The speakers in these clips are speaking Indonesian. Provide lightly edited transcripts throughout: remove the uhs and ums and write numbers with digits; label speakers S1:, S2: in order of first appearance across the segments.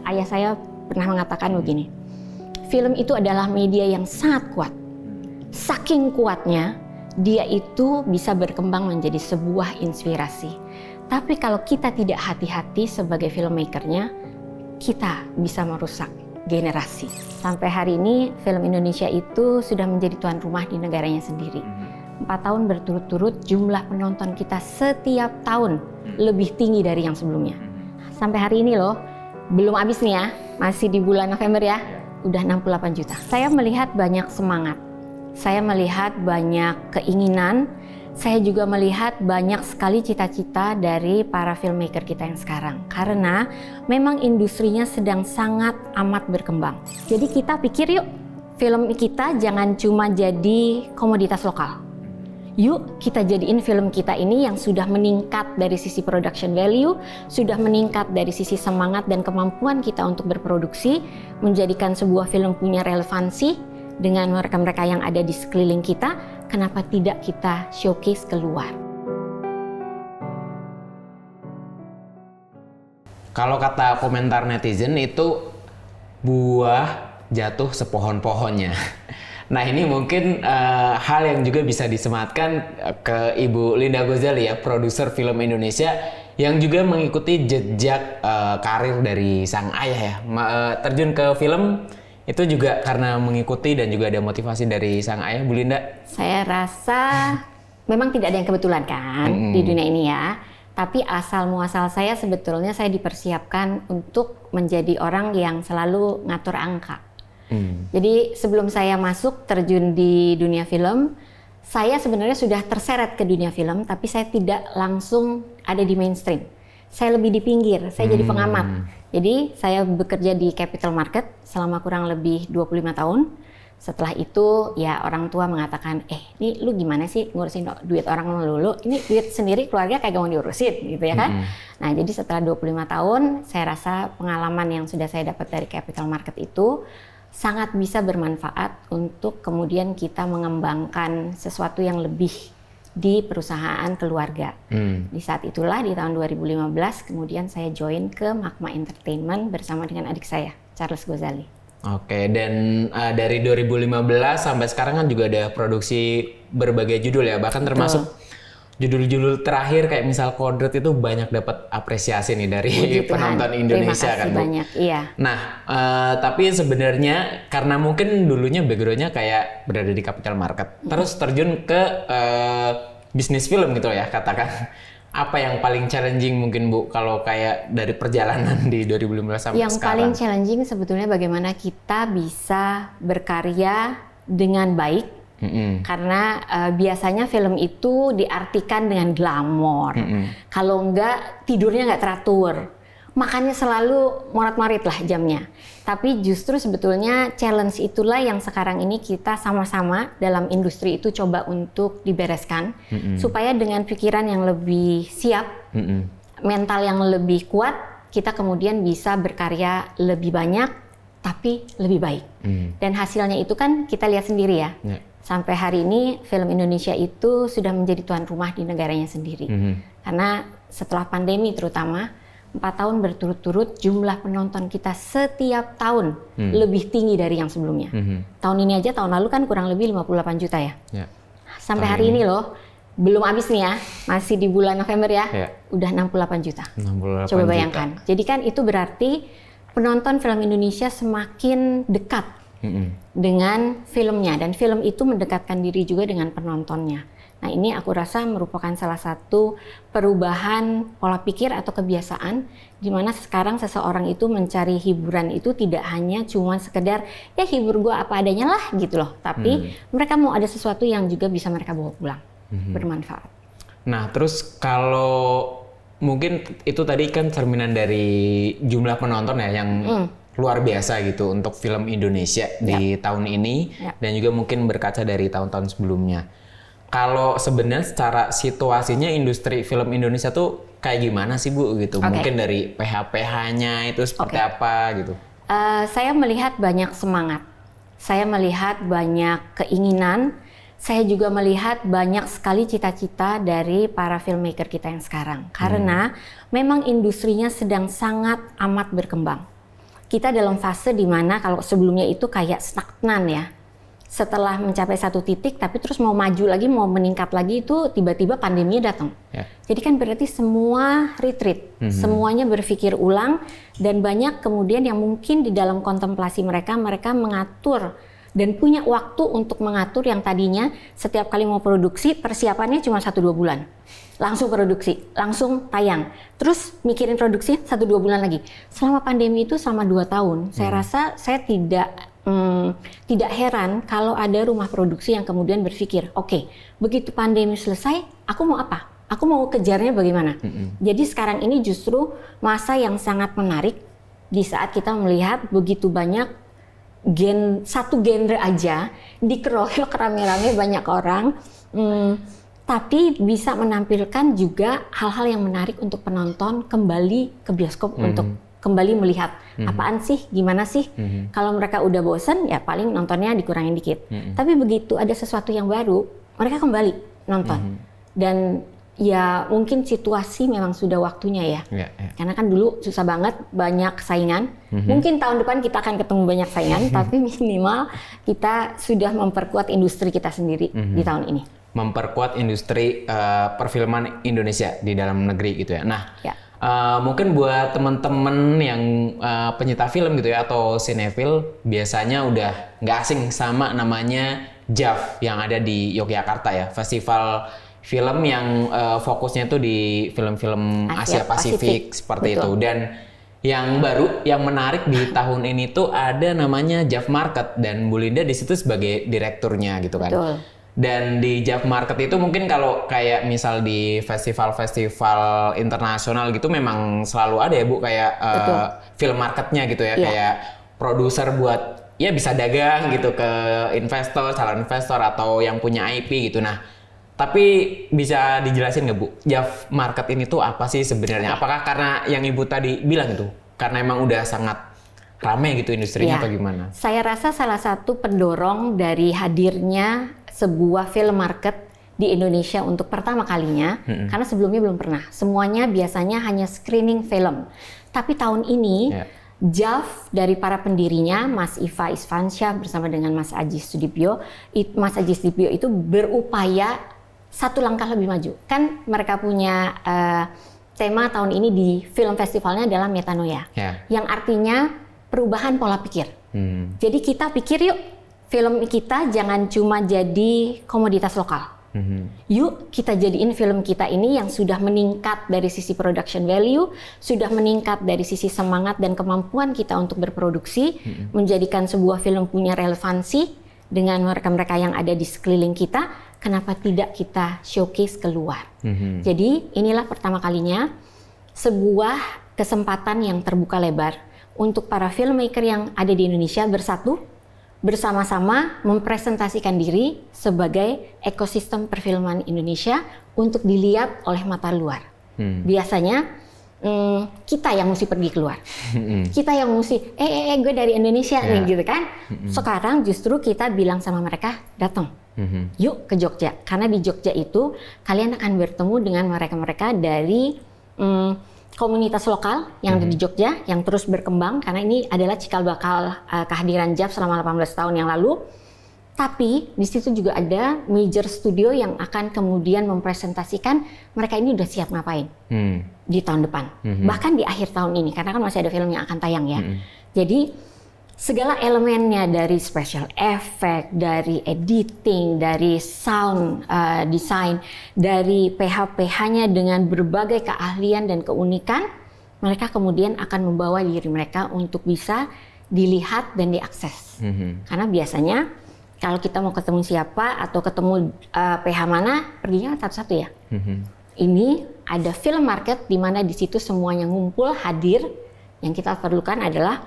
S1: ayah saya pernah mengatakan begini, film itu adalah media yang sangat kuat. Saking kuatnya, dia itu bisa berkembang menjadi sebuah inspirasi. Tapi kalau kita tidak hati-hati sebagai filmmakernya, kita bisa merusak generasi. Sampai hari ini, film Indonesia itu sudah menjadi tuan rumah di negaranya sendiri. 4 tahun berturut-turut jumlah penonton kita setiap tahun lebih tinggi dari yang sebelumnya. Sampai hari ini loh, belum habis nih ya, masih di bulan November ya, udah 68 juta. Saya melihat banyak semangat, saya melihat banyak keinginan, saya juga melihat banyak sekali cita-cita dari para filmmaker kita yang sekarang. Karena memang industrinya sedang sangat amat berkembang. Jadi kita pikir yuk, film kita jangan cuma jadi komoditas lokal. Yuk kita jadiin film kita ini yang sudah meningkat dari sisi production value, sudah meningkat dari sisi semangat dan kemampuan kita untuk berproduksi, menjadikan sebuah film punya relevansi dengan mereka-mereka yang ada di sekeliling kita. Kenapa tidak kita showcase keluar?
S2: Kalau kata komentar netizen itu buah jatuh sepohon-pohonnya. Nah ini mungkin hal yang juga bisa disematkan ke Ibu Linda Gozali ya, produser film Indonesia yang juga mengikuti jejak karir dari sang ayah ya. Terjun ke film itu juga karena mengikuti dan juga ada motivasi dari sang ayah, Bu Linda.
S1: Saya rasa memang tidak ada yang kebetulan kan di dunia ini ya. Tapi asal muasal saya sebetulnya saya dipersiapkan untuk menjadi orang yang selalu ngatur angka. Jadi sebelum saya masuk terjun di dunia film, saya sebenarnya sudah terseret ke dunia film, tapi saya tidak langsung ada di mainstream. Saya lebih di pinggir, saya jadi pengamat. Jadi saya bekerja di capital market selama kurang lebih 25 tahun. Setelah itu ya orang tua mengatakan, ini lu gimana sih ngurusin duit orang melulu? Ini duit sendiri keluarga kagak mau diurusin gitu ya kan? Nah jadi setelah 25 tahun saya rasa pengalaman yang sudah saya dapat dari capital market itu sangat bisa bermanfaat untuk kemudian kita mengembangkan sesuatu yang lebih di perusahaan keluarga. Di saat itulah di tahun 2015 kemudian saya join ke Magma Entertainment bersama dengan adik saya, Charles Gozali.
S2: Oke, dan dari 2015 sampai sekarang kan juga ada produksi berbagai judul ya, bahkan termasuk judul-judul terakhir kayak misal Kodrat itu banyak dapat apresiasi nih dari penonton Indonesia.
S1: Terima kasih
S2: kan Bu?
S1: Banyak, iya.
S2: Nah, tapi sebenarnya karena mungkin dulunya background-nya kayak berada di capital market, terus terjun ke bisnis film gitu ya katakan. Apa yang paling challenging mungkin Bu kalau kayak dari perjalanan di 2015 sampai
S1: yang
S2: sekarang? Yang
S1: paling challenging sebetulnya bagaimana kita bisa berkarya dengan baik. Karena biasanya film itu diartikan dengan glamor. Kalau enggak tidurnya nggak teratur, makannya selalu morat-marit lah jamnya. Tapi justru sebetulnya challenge itulah yang sekarang ini kita sama-sama dalam industri itu coba untuk dibereskan, supaya dengan pikiran yang lebih siap, mental yang lebih kuat, kita kemudian bisa berkarya lebih banyak tapi lebih baik. Dan hasilnya itu kan kita lihat sendiri ya. Sampai hari ini film Indonesia itu sudah menjadi tuan rumah di negaranya sendiri. Karena setelah pandemi terutama, 4 tahun berturut-turut jumlah penonton kita setiap tahun lebih tinggi dari yang sebelumnya. Tahun ini aja, tahun lalu kan kurang lebih 58 juta ya. Sampai hari ini loh, belum habis nih ya, masih di bulan November ya, udah 68 juta.
S2: 68
S1: Coba bayangkan. Jadi kan itu berarti penonton film Indonesia semakin dekat dengan filmnya, dan film itu mendekatkan diri juga dengan penontonnya. Nah ini aku rasa merupakan salah satu perubahan pola pikir atau kebiasaan di mana sekarang seseorang itu mencari hiburan itu tidak hanya cuma sekedar ya hibur gua apa adanya lah gitu loh, tapi mereka mau ada sesuatu yang juga bisa mereka bawa pulang, bermanfaat.
S2: Nah terus kalau mungkin itu tadi kan cerminan dari jumlah penonton ya yang luar biasa gitu untuk film Indonesia di tahun ini dan juga mungkin berkaca dari tahun-tahun sebelumnya. Kalau sebenarnya secara situasinya industri film Indonesia tuh kayak gimana sih Bu gitu? Mungkin dari PH-PH-nya itu seperti apa gitu?
S1: Saya melihat banyak semangat, saya melihat banyak keinginan, saya juga melihat banyak sekali cita-cita dari para filmmaker kita yang sekarang. Karena memang industrinya sedang sangat amat berkembang. kita dalam fase dimana kalau sebelumnya itu kayak stagnan ya. Setelah mencapai satu titik, tapi terus mau maju lagi, mau meningkat lagi, itu tiba-tiba pandeminya datang. Jadi kan berarti semua retreat, semuanya berpikir ulang, dan banyak kemudian yang mungkin di dalam kontemplasi mereka mengatur dan punya waktu untuk mengatur yang tadinya setiap kali mau produksi persiapannya cuma 1-2 bulan. Langsung produksi, langsung tayang. Terus mikirin produksi 1-2 bulan lagi. Selama pandemi itu selama 2 tahun, saya rasa saya tidak heran kalau ada rumah produksi yang kemudian berpikir, oke, begitu pandemi selesai, aku mau apa? Aku mau kejarnya bagaimana? Jadi sekarang ini justru masa yang sangat menarik di saat kita melihat begitu banyak satu genre aja dikeroyok rame-rame banyak orang, tapi bisa menampilkan juga hal-hal yang menarik untuk penonton kembali ke bioskop untuk kembali melihat apaan sih, gimana sih. Kalau mereka udah bosen, ya paling nontonnya dikurangin dikit. Tapi begitu ada sesuatu yang baru, mereka kembali nonton. Dan ya mungkin situasi memang sudah waktunya ya. Karena kan dulu susah banget, banyak saingan. Mungkin tahun depan kita akan ketemu banyak saingan, tapi minimal kita sudah memperkuat industri kita sendiri di tahun ini.
S2: Memperkuat industri perfilman Indonesia di dalam negeri gitu ya. Nah, mungkin buat teman-teman yang penyita film gitu ya atau sinefil biasanya udah nggak asing sama namanya JAV yang ada di Yogyakarta ya, festival film yang fokusnya tuh di film-film Asia Pasifik seperti itu. Dan yang baru, yang menarik di tahun ini tuh ada namanya JAV Market dan Bu Linda di situ sebagai direkturnya gitu kan.
S1: Betul.
S2: Dan di JAV Market itu mungkin kalau kayak misal di festival-festival internasional gitu memang selalu ada ya Bu kayak film marketnya gitu ya, kayak produser buat ya bisa dagang gitu ke investor, calon investor atau yang punya IP gitu. Nah, tapi bisa dijelasin nggak Bu, JAV Market ini tuh apa sih sebenarnya? Apakah karena yang Ibu tadi bilang itu karena emang udah sangat ramai gitu industrinya atau gimana?
S1: Saya rasa salah satu pendorong dari hadirnya sebuah film market di Indonesia untuk pertama kalinya, karena sebelumnya belum pernah. Semuanya biasanya hanya screening film. Tapi tahun ini, JAV dari para pendirinya, Mas Iva Isfansyah bersama dengan Mas Aji Sudibyo, Mas Aji Sudibyo itu berupaya satu langkah lebih maju. Kan mereka punya tema tahun ini di film festivalnya adalah metanoia, yang artinya perubahan pola pikir. Jadi kita pikir yuk, film kita jangan cuma jadi komoditas lokal. Yuk kita jadiin film kita ini yang sudah meningkat dari sisi production value, sudah meningkat dari sisi semangat dan kemampuan kita untuk berproduksi, menjadikan sebuah film punya relevansi dengan mereka-mereka yang ada di sekeliling kita. Kenapa tidak kita showcase keluar? Jadi inilah pertama kalinya sebuah kesempatan yang terbuka lebar untuk para filmmaker yang ada di Indonesia bersatu, bersama-sama mempresentasikan diri sebagai ekosistem perfilman Indonesia untuk dilihat oleh mata luar. Biasanya kita yang mesti pergi keluar, kita yang mesti, gue dari Indonesia nih gitu kan. Sekarang justru kita bilang sama mereka, datang, yuk ke Jogja, karena di Jogja itu kalian akan bertemu dengan mereka-mereka dari komunitas lokal yang ada di Jogja yang terus berkembang, karena ini adalah cikal bakal kehadiran JAV selama 18 tahun yang lalu. Tapi di situ juga ada major studio yang akan kemudian mempresentasikan mereka ini udah siap ngapain di tahun depan, bahkan di akhir tahun ini, karena kan masih ada film yang akan tayang ya. Jadi segala elemennya dari special effect, dari editing, dari sound design, dari PH-PH-nya dengan berbagai keahlian dan keunikan, mereka kemudian akan membawa diri mereka untuk bisa dilihat dan diakses. Karena biasanya kalau kita mau ketemu siapa atau ketemu PH mana, perginya satu-satu ya. Ini ada film market di mana di situ semuanya ngumpul, hadir. Yang kita perlukan adalah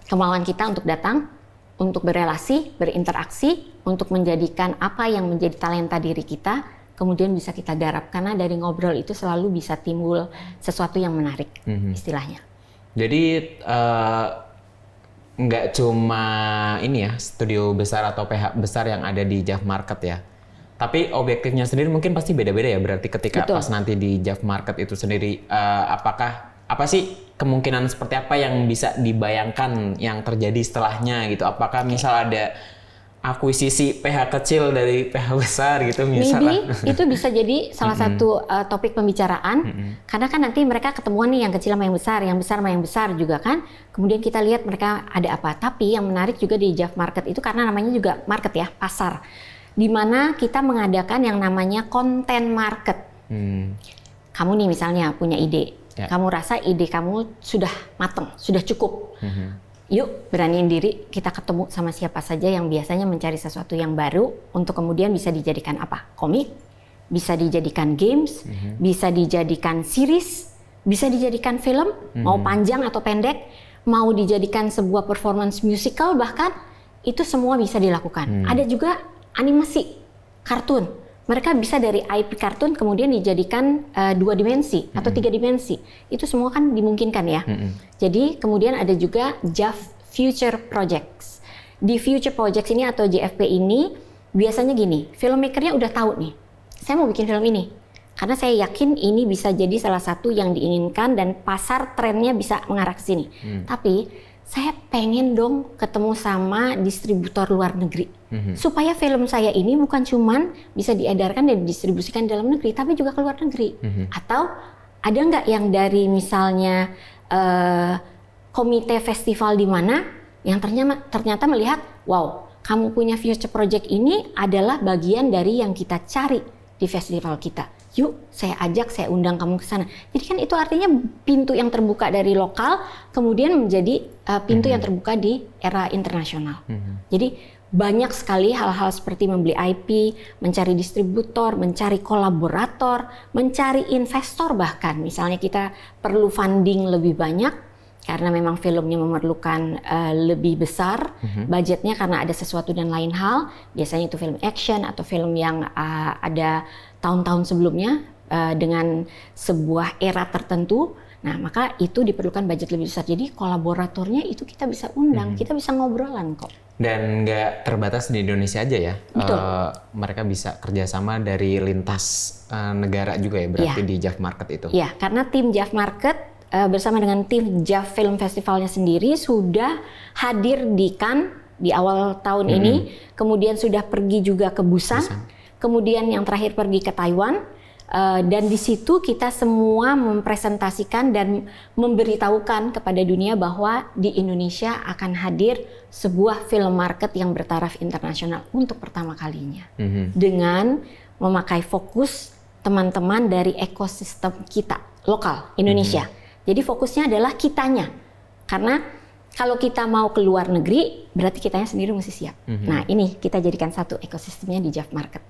S1: kemauan kita untuk datang, untuk berelasi, berinteraksi, untuk menjadikan apa yang menjadi talenta diri kita, kemudian bisa kita garap. Karena dari ngobrol itu selalu bisa timbul sesuatu yang menarik, istilahnya.
S2: Jadi nggak cuma ini ya, studio besar atau PH besar yang ada di JAV Market ya. Tapi objektifnya sendiri mungkin pasti beda-beda ya, berarti ketika pas nanti di JAV Market itu sendiri, apakah apa sih kemungkinan seperti apa yang bisa dibayangkan yang terjadi setelahnya gitu? Apakah misal ada akuisisi PH kecil dari PH besar gitu misalnya?
S1: Maybe itu bisa jadi salah satu topik pembicaraan, karena kan nanti mereka ketemuan nih yang kecil sama yang besar sama yang besar juga kan. Kemudian kita lihat mereka ada apa. Tapi yang menarik juga di JAF Market itu karena namanya juga market ya, pasar. Di mana kita mengadakan yang namanya content market. Kamu nih misalnya punya ide, kamu rasa ide kamu sudah matang, sudah cukup. Yuk beraniin diri, kita ketemu sama siapa saja yang biasanya mencari sesuatu yang baru untuk kemudian bisa dijadikan apa? Komik, bisa dijadikan games, bisa dijadikan series, bisa dijadikan film, mau panjang atau pendek, mau dijadikan sebuah performance musical bahkan, itu semua bisa dilakukan. Ada juga animasi, kartun. Mereka bisa dari IP kartun kemudian dijadikan 2 dimensi atau 3 dimensi. Itu semua kan dimungkinkan ya. Jadi kemudian ada juga JAF Future Projects. Di Future Projects ini atau JFP ini biasanya gini, filmmakernya udah tahu nih, saya mau bikin film ini. Karena saya yakin ini bisa jadi salah satu yang diinginkan dan pasar trennya bisa mengarah ke sini. Tapi saya pengen dong ketemu sama distributor luar negeri. Supaya film saya ini bukan cuman bisa diedarkan dan didistribusikan dalam negeri, tapi juga ke luar negeri. Atau ada nggak yang dari misalnya komite festival di mana yang ternyata melihat, wow, kamu punya future project ini adalah bagian dari yang kita cari di festival kita. Yuk, saya ajak, saya undang kamu ke sana. Jadi kan itu artinya pintu yang terbuka dari lokal, kemudian menjadi pintu yang terbuka di era internasional. Jadi banyak sekali hal-hal seperti membeli IP, mencari distributor, mencari kolaborator, mencari investor bahkan. Misalnya kita perlu funding lebih banyak, karena memang filmnya memerlukan lebih besar budgetnya karena ada sesuatu dan lain hal. Biasanya itu film action atau film yang ada tahun-tahun sebelumnya dengan sebuah era tertentu. Nah, maka itu diperlukan budget lebih besar. Jadi kolaboratornya itu kita bisa undang, kita bisa ngobrolan kok.
S2: Dan nggak terbatas di Indonesia aja ya.
S1: Betul.
S2: Mereka bisa kerjasama dari lintas negara juga ya berarti di JAF Market itu.
S1: Iya, karena tim JAF Market bersama dengan tim JAF Film Festivalnya sendiri sudah hadir di Cannes di awal tahun ini, kemudian sudah pergi juga ke Busan, kemudian yang terakhir pergi ke Taiwan, dan di situ kita semua mempresentasikan dan memberitahukan kepada dunia bahwa di Indonesia akan hadir sebuah film market yang bertaraf internasional untuk pertama kalinya, dengan memakai fokus teman-teman dari ekosistem kita lokal Indonesia. Jadi fokusnya adalah kitanya, karena kalau kita mau ke luar negeri, berarti kitanya sendiri mesti siap. Nah ini kita jadikan satu ekosistemnya di JAF Market.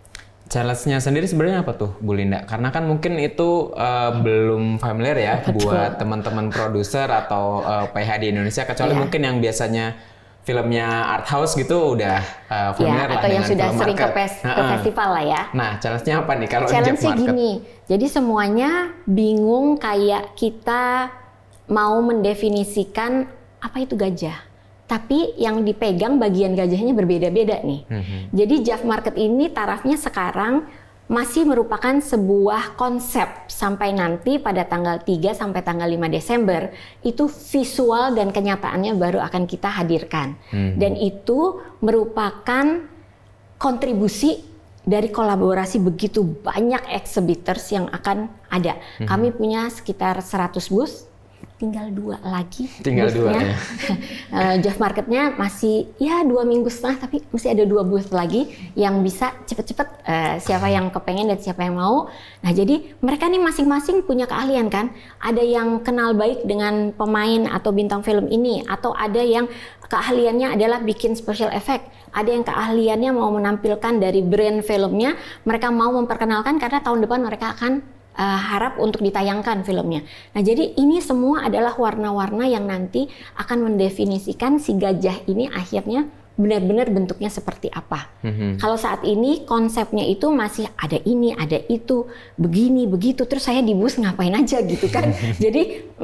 S2: Challenge-nya sendiri sebenarnya apa tuh Bu Linda? Karena kan mungkin itu belum familiar ya buat teman-teman produser atau PH di Indonesia, kecuali mungkin yang biasanya filmnya art house gitu udah familiar lah
S1: atau
S2: dengan
S1: yang sudah
S2: film
S1: sering
S2: market.
S1: ke festival lah ya.
S2: Nah, challenge-nya apa nih kalau di JAF
S1: Challenge-nya
S2: Market?
S1: gini, jadi semuanya bingung kayak kita mau mendefinisikan apa itu gajah. Tapi yang dipegang bagian gajahnya berbeda-beda nih. Jadi JAF Market ini tarafnya sekarang masih merupakan sebuah konsep sampai nanti pada tanggal 3 sampai tanggal 5 Desember itu visual dan kenyataannya baru akan kita hadirkan. Dan itu merupakan kontribusi dari kolaborasi begitu banyak exhibitors yang akan ada. Kami punya sekitar 100 booth. Tinggal 2 lagi.
S2: Tinggal 2 ya.
S1: JAF Marketnya masih ya 2 minggu setengah, tapi masih ada 2 booth lagi yang bisa cepet-cepet siapa yang kepengen dan siapa yang mau. Nah jadi mereka nih masing-masing punya keahlian kan. Ada yang kenal baik dengan pemain atau bintang film ini, atau ada yang keahliannya adalah bikin special effect. Ada yang keahliannya mau menampilkan dari brand filmnya, mereka mau memperkenalkan karena tahun depan mereka akan harap untuk ditayangkan filmnya. Nah jadi ini semua adalah warna-warna yang nanti akan mendefinisikan si gajah ini akhirnya benar-benar bentuknya seperti apa. Kalau saat ini konsepnya itu masih ada ini, ada itu, begini, begitu, terus saya di bus ngapain aja gitu kan. Jadi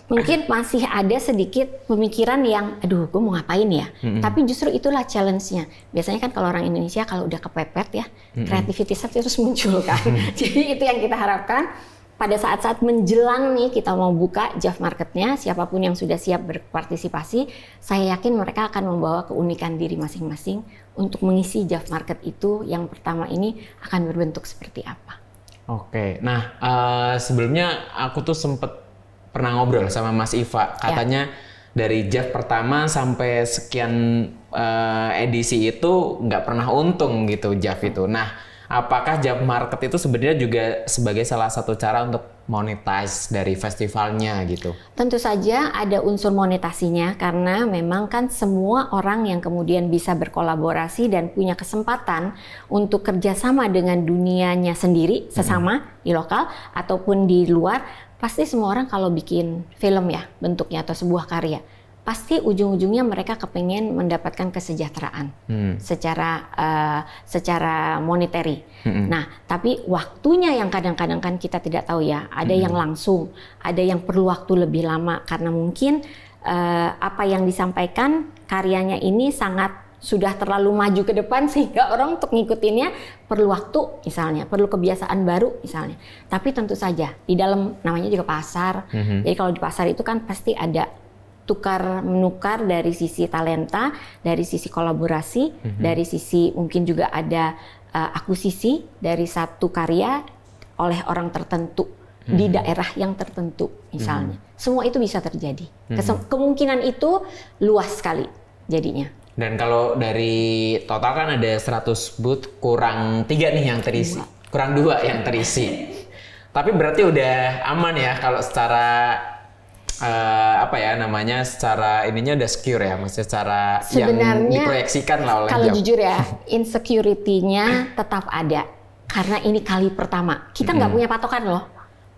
S1: mungkin masih ada sedikit pemikiran yang, aduh gue mau ngapain ya. Tapi justru itulah challenge-nya. Biasanya kan kalau orang Indonesia kalau udah kepepet ya, kreativitasnya terus muncul kan. Jadi itu yang kita harapkan. pada saat-saat menjelang nih kita mau buka JAF Marketnya, siapapun yang sudah siap berpartisipasi, saya yakin mereka akan membawa keunikan diri masing-masing untuk mengisi JAF Market itu yang pertama ini akan berbentuk seperti apa.
S2: Oke, nah sebelumnya aku tuh sempet pernah ngobrol sama Mas Iva, katanya dari JAF pertama sampai sekian edisi itu nggak pernah untung gitu JAF itu. Nah, apakah JAF Market itu sebenarnya juga sebagai salah satu cara untuk monetize dari festivalnya gitu?
S1: Tentu saja ada unsur monetasinya karena memang kan semua orang yang kemudian bisa berkolaborasi dan punya kesempatan untuk kerjasama dengan dunianya sendiri, sesama di lokal ataupun di luar, pasti semua orang kalau bikin film ya bentuknya atau sebuah karya, pasti ujung-ujungnya mereka kepengen mendapatkan kesejahteraan secara monetary. Nah, tapi waktunya yang kadang-kadang kan kita tidak tahu ya. Ada yang langsung, ada yang perlu waktu lebih lama karena mungkin apa yang disampaikan karyanya ini sangat sudah terlalu maju ke depan sehingga orang untuk ngikutinnya perlu waktu misalnya, perlu kebiasaan baru misalnya. Tapi tentu saja di dalam namanya juga pasar. Jadi kalau di pasar itu kan pasti ada tukar menukar dari sisi talenta, dari sisi kolaborasi, dari sisi mungkin juga ada akuisisi dari satu karya oleh orang tertentu di daerah yang tertentu misalnya. Semua itu bisa terjadi. Kemungkinan itu luas sekali jadinya.
S2: Dan kalau dari total kan ada 100 booth, kurang 3 nih yang terisi. Kurang 2 yang terisi. Tapi berarti udah aman ya kalau secara secara ininya udah secure ya, maksudnya secara yang diproyeksikan lah oleh
S1: kalau
S2: JAF.
S1: Jujur ya, insecurity-nya tetap ada karena ini kali pertama kita nggak punya patokan loh,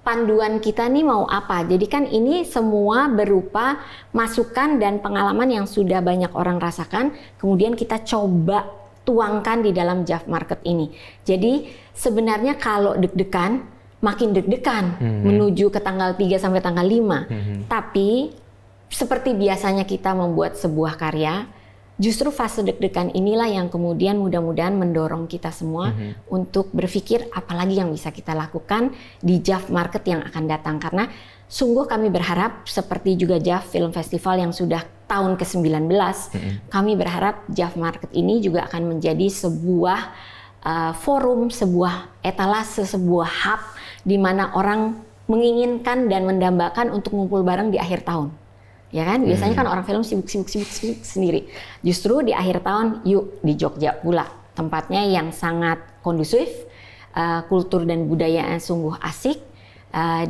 S1: panduan kita nih mau apa. Jadi kan ini semua berupa masukan dan pengalaman yang sudah banyak orang rasakan, kemudian kita coba tuangkan di dalam JAF Market ini. Jadi sebenarnya kalau deg-degan makin deg-degan menuju ke tanggal 3 sampai tanggal 5. Tapi seperti biasanya kita membuat sebuah karya, justru fase deg-degan inilah yang kemudian mudah-mudahan mendorong kita semua untuk berpikir apalagi yang bisa kita lakukan di JAF Market yang akan datang. Karena sungguh kami berharap seperti juga JAF Film Festival yang sudah tahun ke-19, kami berharap JAF Market ini juga akan menjadi sebuah forum, sebuah etalase, sebuah hub di mana orang menginginkan dan mendambakan untuk ngumpul bareng di akhir tahun. Ya kan? Biasanya kan orang film sibuk sendiri. Justru di akhir tahun, yuk di Jogja pula. Tempatnya yang sangat kondusif, kultur dan budayanya sungguh asik,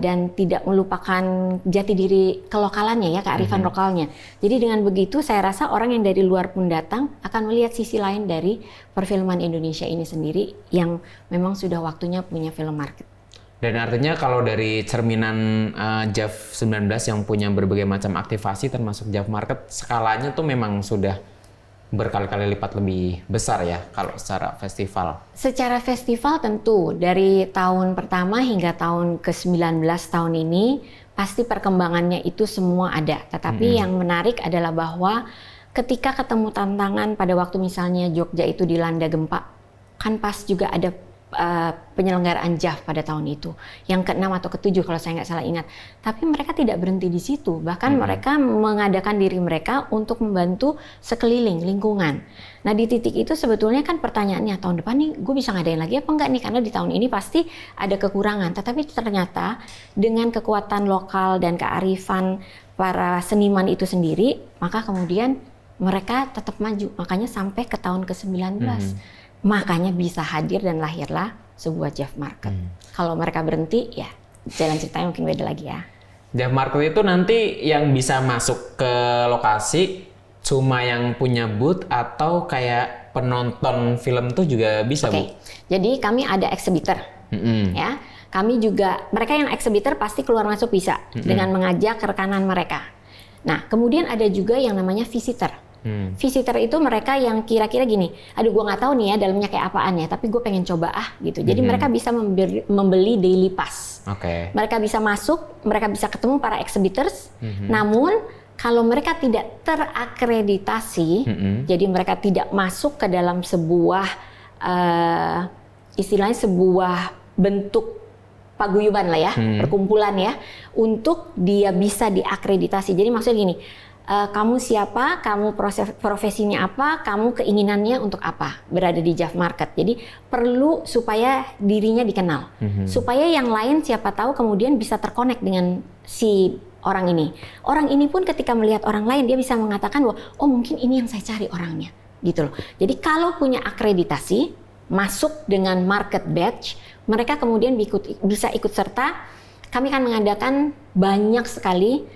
S1: dan tidak melupakan jati diri kelokalannya ya, kearifan lokalnya. Jadi dengan begitu saya rasa orang yang dari luar pun datang akan melihat sisi lain dari perfilman Indonesia ini sendiri yang memang sudah waktunya punya film market.
S2: Dan artinya kalau dari cerminan JAF 19 yang punya berbagai macam aktivasi termasuk JAF Market, skalanya tuh memang sudah berkali-kali lipat lebih besar ya kalau secara festival.
S1: Secara festival tentu dari tahun pertama hingga tahun ke-19 tahun ini pasti perkembangannya itu semua ada. Tetapi yang menarik adalah bahwa ketika ketemu tantangan pada waktu misalnya Jogja itu dilanda gempa, kan pas juga ada penyelenggaraan JAF pada tahun itu yang ke-6 atau ke-7 kalau saya nggak salah ingat. Tapi mereka tidak berhenti di situ, bahkan mereka mengadakan diri mereka untuk membantu sekeliling lingkungan. Nah di titik itu sebetulnya kan pertanyaannya, tahun depan nih gue bisa ngadain lagi apa enggak nih, karena di tahun ini pasti ada kekurangan. Tetapi ternyata dengan kekuatan lokal dan kearifan para seniman itu sendiri, maka kemudian mereka tetap maju, makanya sampai ke tahun ke-19. Makanya bisa hadir dan lahirlah sebuah JAF Market. Kalau mereka berhenti, ya jalan ceritanya mungkin beda lagi ya.
S2: JAF Market itu nanti yang bisa masuk ke lokasi cuma yang punya booth atau kayak penonton film tuh juga bisa, Bu?
S1: Jadi kami ada exhibitor, ya. Kami juga, mereka yang exhibitor pasti keluar masuk bisa dengan mengajak rekanan mereka. Nah, kemudian ada juga yang namanya visitor. Visitor itu mereka yang kira-kira gini, aduh gue nggak tahu nih ya dalamnya kayak apaan ya, tapi gue pengen coba gitu. Jadi mereka bisa membeli daily pass. Mereka bisa masuk, mereka bisa ketemu para exhibitors. Namun kalau mereka tidak terakreditasi, jadi mereka tidak masuk ke dalam sebuah istilahnya sebuah bentuk paguyuban lah ya, perkumpulan ya, untuk dia bisa diakreditasi. Jadi maksudnya gini, kamu siapa, kamu profesinya apa, kamu keinginannya untuk apa, berada di JAF Market. Jadi perlu supaya dirinya dikenal, supaya yang lain siapa tahu kemudian bisa terkonek dengan si orang ini. Orang ini pun ketika melihat orang lain, dia bisa mengatakan bahwa, oh mungkin ini yang saya cari orangnya, gitu loh. Jadi kalau punya akreditasi, masuk dengan market badge, mereka kemudian bisa ikut serta. Kami akan mengadakan banyak sekali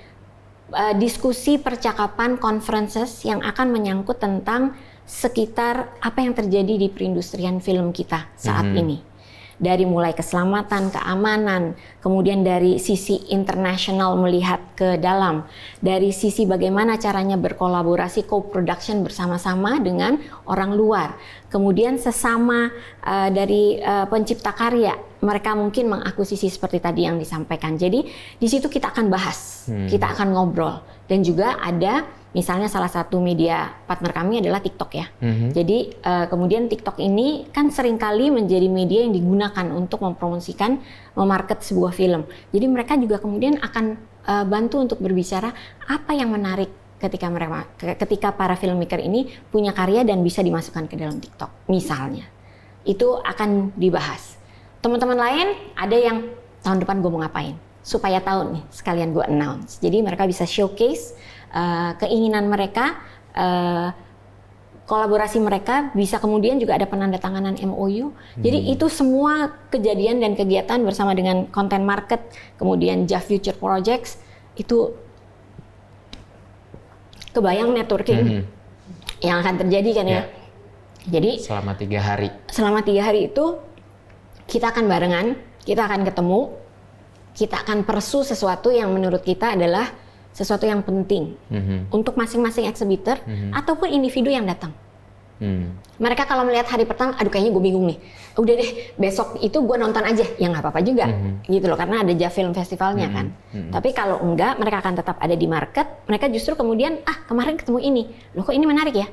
S1: diskusi, percakapan, conferences yang akan menyangkut tentang sekitar apa yang terjadi di perindustrian film kita saat ini. Dari mulai keselamatan, keamanan, kemudian dari sisi internasional melihat ke dalam, dari sisi bagaimana caranya berkolaborasi, co-production bersama-sama dengan orang luar. Kemudian sesama dari pencipta karya, mereka mungkin mengakuisisi seperti tadi yang disampaikan. Jadi di situ kita akan bahas, kita akan ngobrol, dan juga ada misalnya salah satu media partner kami adalah TikTok ya. Jadi kemudian TikTok ini kan seringkali menjadi media yang digunakan untuk mempromosikan, memarket sebuah film. Jadi mereka juga kemudian akan bantu untuk berbicara apa yang menarik ketika para filmmaker ini punya karya dan bisa dimasukkan ke dalam TikTok misalnya. Itu akan dibahas. Teman-teman lain ada yang tahun depan gue mau ngapain, supaya tahu nih sekalian gue announce. Jadi mereka bisa showcase keinginan mereka, kolaborasi mereka, bisa kemudian juga ada penandatanganan MOU. Jadi itu semua kejadian dan kegiatan bersama dengan Content Market, kemudian JAF Future Projects, itu kebayang networking yang akan terjadi kan ya. Jadi
S2: selama 3 hari.
S1: Selama 3 hari itu kita akan barengan, kita akan ketemu, kita akan persu sesuatu yang menurut kita adalah sesuatu yang penting untuk masing-masing exhibitor ataupun individu yang datang. Mereka kalau melihat hari pertama, aduh kayaknya gue bingung nih, udah deh besok itu gue nonton aja, ya nggak apa-apa juga, gitu loh, karena ada JAF Film Festivalnya kan. Tapi kalau enggak, mereka akan tetap ada di market, mereka justru kemudian, kemarin ketemu ini, loh kok ini menarik ya,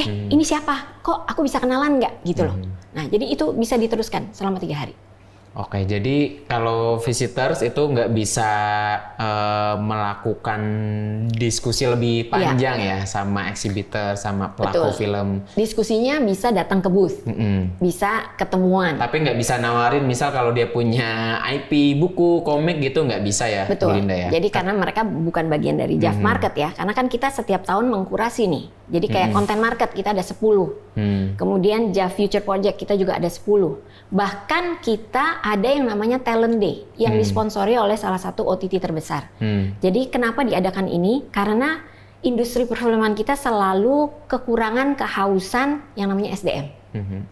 S1: ini siapa, kok aku bisa kenalan nggak, gitu loh. Nah jadi itu bisa diteruskan selama 3 hari.
S2: Oke, jadi kalau visitors itu nggak bisa melakukan diskusi lebih panjang ya sama exhibitor, sama pelaku film.
S1: Diskusinya bisa datang ke booth, bisa ketemuan.
S2: Tapi nggak bisa nawarin, misal kalau dia punya IP, buku, komik gitu nggak bisa ya,
S1: betul.
S2: Linda ya?
S1: Jadi karena mereka bukan bagian dari JAF Market ya, karena kan kita setiap tahun mengkurasi nih. Jadi kayak Content Market kita ada 10, kemudian JAF Future Project kita juga ada 10. Bahkan kita ada yang namanya Talent Day yang disponsori oleh salah satu OTT terbesar. Jadi kenapa diadakan ini? Karena industri perfilman kita selalu kekurangan, kehausan yang namanya SDM.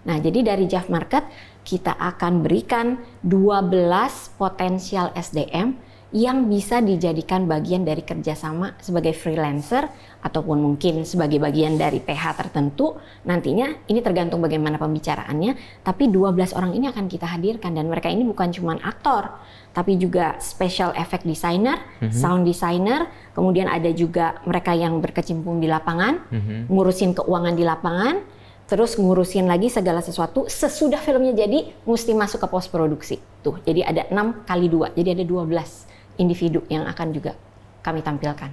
S1: Nah jadi dari JAF Market kita akan berikan 12 potensial SDM yang bisa dijadikan bagian dari kerjasama sebagai freelancer ataupun mungkin sebagai bagian dari PH tertentu. Nantinya ini tergantung bagaimana pembicaraannya, tapi 12 orang ini akan kita hadirkan, dan mereka ini bukan cuma aktor, tapi juga special effect designer, sound designer, kemudian ada juga mereka yang berkecimpung di lapangan, ngurusin keuangan di lapangan, terus ngurusin lagi segala sesuatu sesudah filmnya jadi mesti masuk ke post produksi. Tuh, jadi ada 6 kali 2, jadi ada 12 individu yang akan juga kami tampilkan.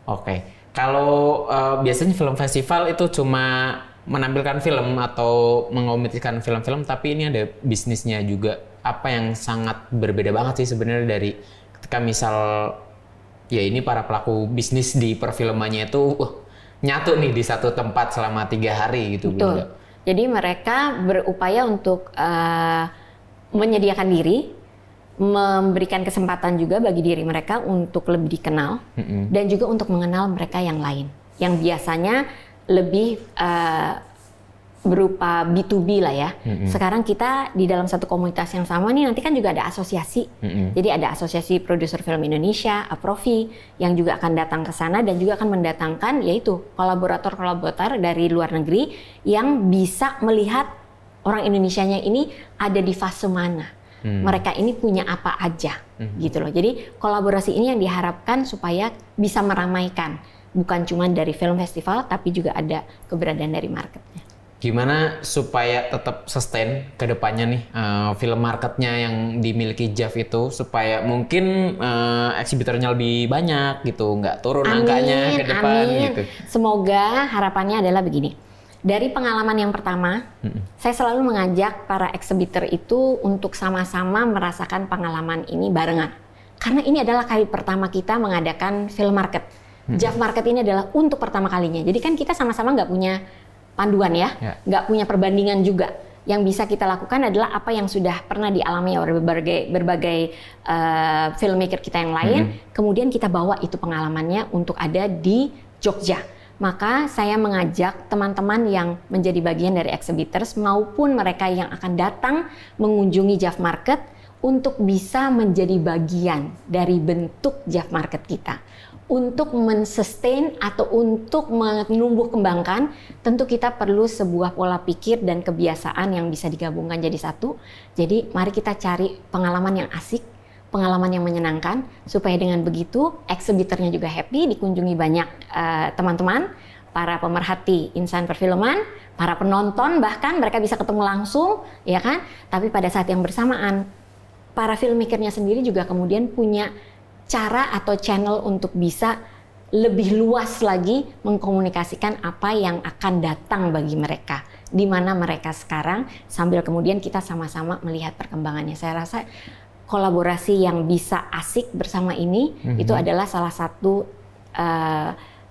S2: Oke, kalau biasanya film festival itu cuma menampilkan film atau mengomentasikan film-film, tapi ini ada bisnisnya juga. Apa yang sangat berbeda banget sih sebenarnya dari ketika misal ya ini para pelaku bisnis di perfilmannya itu nyatu nih di satu tempat selama 3 hari gitu.
S1: Betul. Jadi mereka berupaya untuk menyediakan diri, memberikan kesempatan juga bagi diri mereka untuk lebih dikenal, dan juga untuk mengenal mereka yang lain, yang biasanya lebih berupa B2B lah ya. Sekarang kita di dalam satu komunitas yang sama nih, nanti kan juga ada asosiasi. Jadi ada Asosiasi Produser Film Indonesia, APROFI, yang juga akan datang ke sana dan juga akan mendatangkan yaitu kolaborator-kolaborator dari luar negeri yang bisa melihat orang Indonesianya ini ada di fase mana. Mereka ini punya apa aja, gitu loh. Jadi kolaborasi ini yang diharapkan supaya bisa meramaikan, bukan cuma dari film festival, tapi juga ada keberadaan dari marketnya.
S2: Gimana supaya tetap sustain ke depannya nih film marketnya yang dimiliki Jav itu supaya mungkin eksibitornya lebih banyak gitu, nggak turun angkanya ke depan gitu.
S1: Semoga harapannya adalah begini. Dari pengalaman yang pertama, saya selalu mengajak para eksibitor itu untuk sama-sama merasakan pengalaman ini barengan. Karena ini adalah kali pertama kita mengadakan film market. Jav Market ini adalah untuk pertama kalinya. Jadi kan kita sama-sama nggak punya panduan ya, nggak punya perbandingan juga. Yang bisa kita lakukan adalah apa yang sudah pernah dialami oleh berbagai filmmaker kita yang lain, kemudian kita bawa itu pengalamannya untuk ada di Jogja. Maka saya mengajak teman-teman yang menjadi bagian dari exhibitors maupun mereka yang akan datang mengunjungi Jav Market untuk bisa menjadi bagian dari bentuk Jav Market kita. Untuk men-sustain atau untuk menumbuh kembangkan, tentu kita perlu sebuah pola pikir dan kebiasaan yang bisa digabungkan jadi satu. Jadi mari kita cari pengalaman yang asik, pengalaman yang menyenangkan, supaya dengan begitu eksibitornya juga happy, dikunjungi banyak teman-teman, para pemerhati insan perfilman, para penonton bahkan mereka bisa ketemu langsung, ya kan? Tapi pada saat yang bersamaan, para filmmakernya sendiri juga kemudian punya cara atau channel untuk bisa lebih luas lagi mengkomunikasikan apa yang akan datang bagi mereka, di mana mereka sekarang, sambil kemudian kita sama-sama melihat perkembangannya. Saya rasa kolaborasi yang bisa asik bersama ini itu adalah salah satu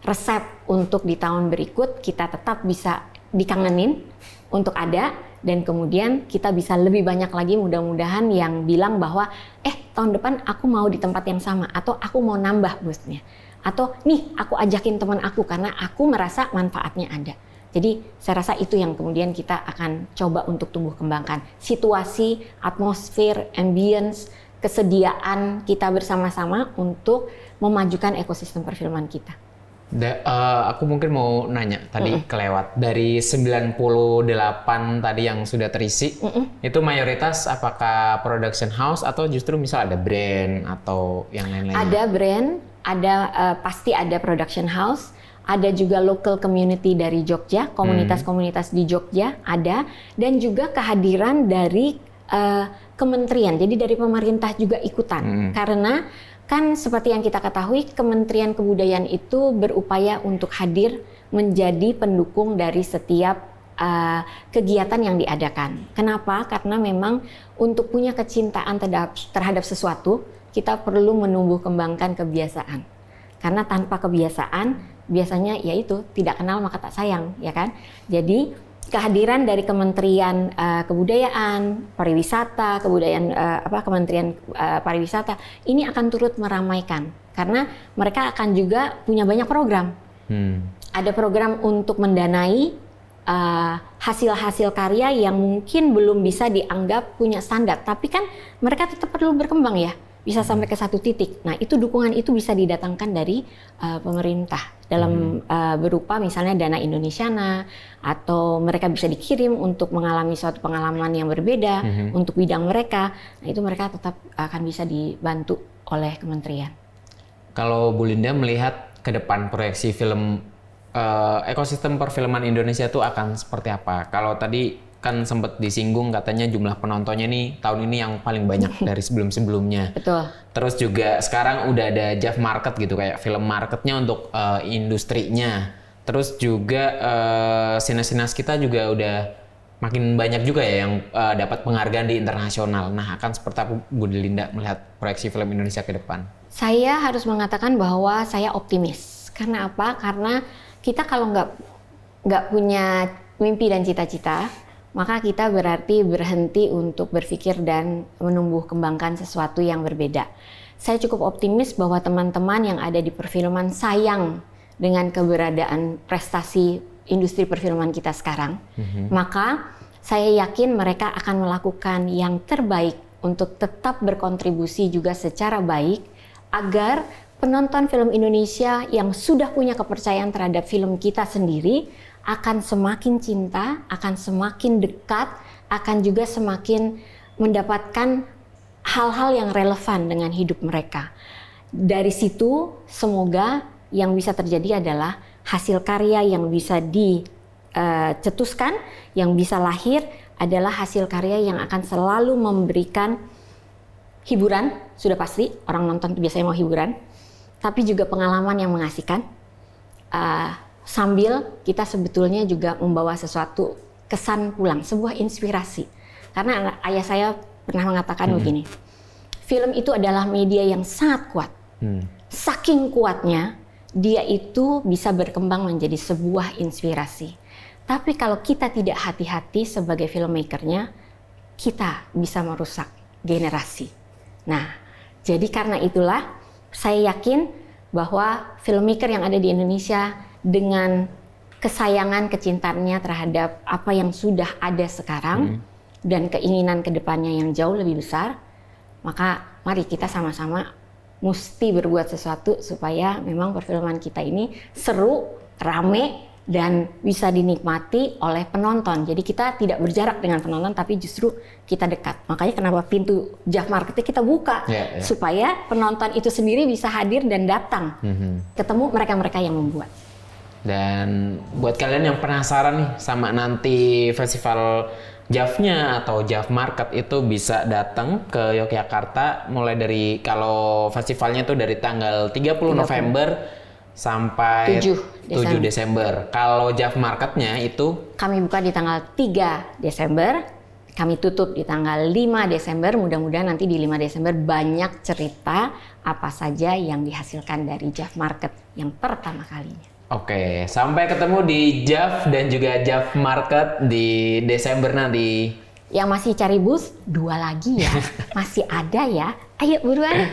S1: resep untuk di tahun berikut kita tetap bisa dikangenin untuk ada, dan kemudian kita bisa lebih banyak lagi mudah-mudahan yang bilang bahwa tahun depan aku mau di tempat yang sama, atau aku mau nambah boothnya, atau nih aku ajakin teman aku karena aku merasa manfaatnya ada. Jadi saya rasa itu yang kemudian kita akan coba untuk tumbuh kembangkan. Situasi, atmosfer, ambience, kesediaan kita bersama-sama untuk memajukan ekosistem perfilman kita.
S2: Aku mungkin mau nanya tadi kelewat dari 98 tadi yang sudah terisi, itu mayoritas apakah production house atau justru misal ada brand atau yang lain-lain?
S1: Ada brand, ada pasti ada production house, ada juga local community dari Jogja, komunitas-komunitas di Jogja ada, dan juga kehadiran dari kementerian, jadi dari pemerintah juga ikutan, karena kan seperti yang kita ketahui, Kementerian Kebudayaan itu berupaya untuk hadir menjadi pendukung dari setiap kegiatan yang diadakan. Kenapa? Karena memang untuk punya kecintaan terhadap sesuatu, kita perlu menumbuh kembangkan kebiasaan. Karena tanpa kebiasaan, biasanya yaitu tidak kenal maka tak sayang, ya kan? Jadi kehadiran dari Kementerian Kebudayaan, Pariwisata, Kementerian Pariwisata ini akan turut meramaikan karena mereka akan juga punya banyak program. Ada program untuk mendanai hasil-hasil karya yang mungkin belum bisa dianggap punya standar, tapi kan mereka tetap perlu berkembang ya, bisa sampai ke satu titik. Nah, itu dukungan itu bisa didatangkan dari pemerintah dalam berupa misalnya dana Indonesiana, atau mereka bisa dikirim untuk mengalami suatu pengalaman yang berbeda untuk bidang mereka. Nah, itu mereka tetap akan bisa dibantu oleh kementerian.
S2: Kalau Bu Linda melihat ke depan proyeksi film ekosistem perfilman Indonesia itu akan seperti apa? Kalau tadi kan sempat disinggung katanya jumlah penontonnya nih tahun ini yang paling banyak dari sebelum-sebelumnya.
S1: Betul.
S2: Terus juga sekarang udah ada Jav Market gitu, kayak film marketnya untuk industrinya. Terus juga sinas-sinas kita juga udah makin banyak juga ya yang dapat penghargaan di internasional. Nah, akan seperti apa Bu Linda melihat proyeksi film Indonesia ke depan?
S1: Saya harus mengatakan bahwa saya optimis. Karena apa? Karena kita kalau nggak punya mimpi dan cita-cita, maka kita berarti berhenti untuk berpikir dan menumbuh kembangkan sesuatu yang berbeda. Saya cukup optimis bahwa teman-teman yang ada di perfilman sayang dengan keberadaan prestasi industri perfilman kita sekarang. Maka saya yakin mereka akan melakukan yang terbaik untuk tetap berkontribusi juga secara baik agar penonton film Indonesia yang sudah punya kepercayaan terhadap film kita sendiri akan semakin cinta, akan semakin dekat, akan juga semakin mendapatkan hal-hal yang relevan dengan hidup mereka. Dari situ, semoga yang bisa terjadi adalah hasil karya yang bisa cetuskan, yang bisa lahir adalah hasil karya yang akan selalu memberikan hiburan, sudah pasti orang nonton itu biasanya mau hiburan, tapi juga pengalaman yang mengasihkan, sambil kita sebetulnya juga membawa sesuatu kesan pulang, sebuah inspirasi. Karena ayah saya pernah mengatakan begini, film itu adalah media yang sangat kuat. Saking kuatnya, dia itu bisa berkembang menjadi sebuah inspirasi. Tapi kalau kita tidak hati-hati sebagai filmmakernya, kita bisa merusak generasi. Nah, jadi karena itulah saya yakin bahwa filmmaker yang ada di Indonesia dengan kesayangan, kecintaannya terhadap apa yang sudah ada sekarang dan keinginan kedepannya yang jauh lebih besar, maka mari kita sama-sama mesti berbuat sesuatu supaya memang perfilman kita ini seru, rame, dan bisa dinikmati oleh penonton. Jadi kita tidak berjarak dengan penonton, tapi justru kita dekat. Makanya kenapa pintu JAF Marketnya kita buka, supaya penonton itu sendiri bisa hadir dan datang, ketemu mereka-mereka yang membuat.
S2: Dan buat kalian yang penasaran nih sama nanti festival JAF-nya atau JAF Market itu bisa datang ke Yogyakarta mulai dari, kalau festivalnya itu dari tanggal 30 November sampai 7 Desember. Kalau JAF Marketnya itu
S1: kami buka di tanggal 3 Desember, kami tutup di tanggal 5 Desember. Mudah-mudahan nanti di 5 Desember banyak cerita apa saja yang dihasilkan dari JAF Market yang pertama kalinya.
S2: Oke, sampai ketemu di JAF dan juga JAF Market di Desember nanti.
S1: Yang masih cari bus, 2 lagi ya. Masih ada ya. Ayo buruan.